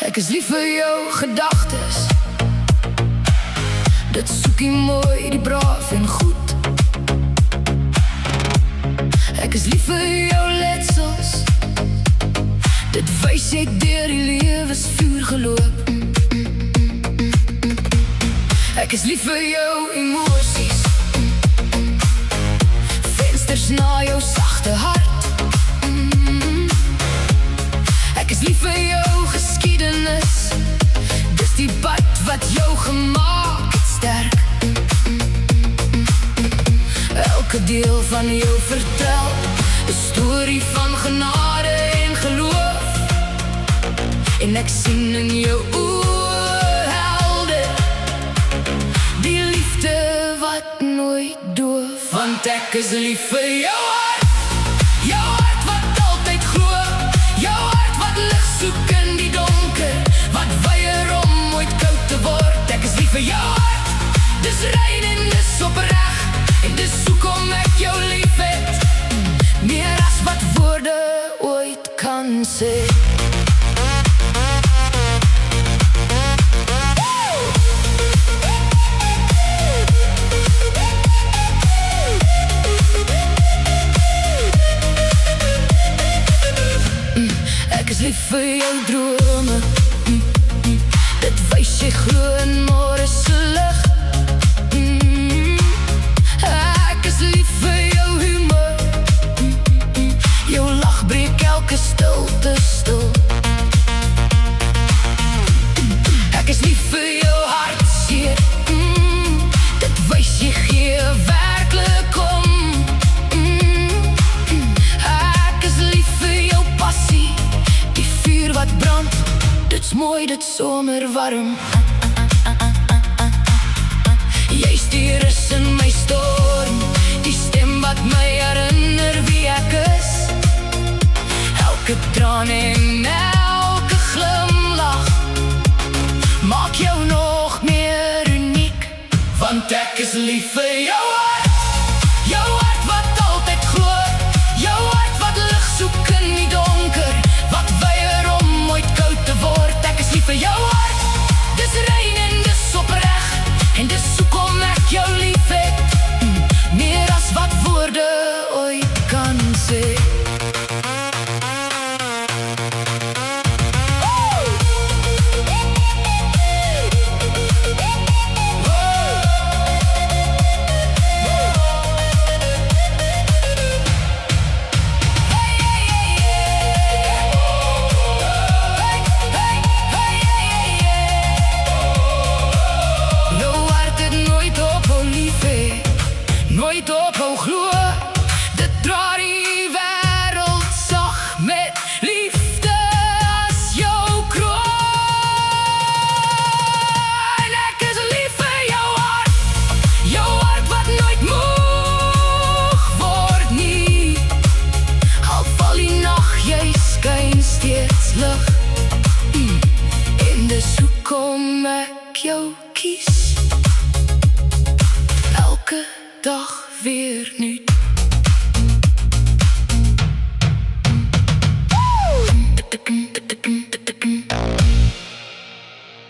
Ek is lief vir jou gedagtes. Dit soek jy mooi, die braaf en goed. Ek is lief vir jou letsels. Dit wys jy deur die lewensvuur geloop. Ek is lief vir jou emosies. Vensters na jou sagte hart. Ek is lief vir jou geskiedenis. Dis die pad wat jou gemaak het sterk. Elke deel van jou vertel 'n storie van genade en geloof. En ek sien in jou oë helde, die liefde wat nooit doof. Want ek is lief vir jou hart. Jou hart wat altyd glo. Jou hart wat lig soek in die donker. Wat weier om ooit koud te word. Ek is lief vir jou hart. Dis rein en dis opreg. En dis hoekom ek jou lief het. Meer as wat woorde ooit kan sê. Ek is lief vir jou drome. Dit wys jy glo in môre se lig. Ek is lief vir jou humor. Jou lag breek elke stilte stil. Ek is lief vir jou hartseer. Dit wys jy gee werklik om. Ek is lief vir jou passie. Die vuur wat brand. Dit's mooi, dit somer warm. Jy stuur is in my storm. Die stem wat my herinner wie ek is. Elke traan en elke glimlach maak jou nog meer uniek. Want ek is lief vir jou hart. Jou hart wat altyd glo. Jou hart wat lig soek in die donker. Wat weier om ooit koud te word. Ek is lief vir jou hart. Dis rein en dis opreg. En dis hoekom ek jou lief het. Meer as wat woorde ooit kan sê. Nooit ophou glo. Dit dra die wêreld sag met liefde as jou kroon. Ek is lief vir jou hart. Jou hart wat nooit moeg word nie. Al val die nag, jy skyn steeds lig. En dis hoekom ek jou kies. Elke dag weer nu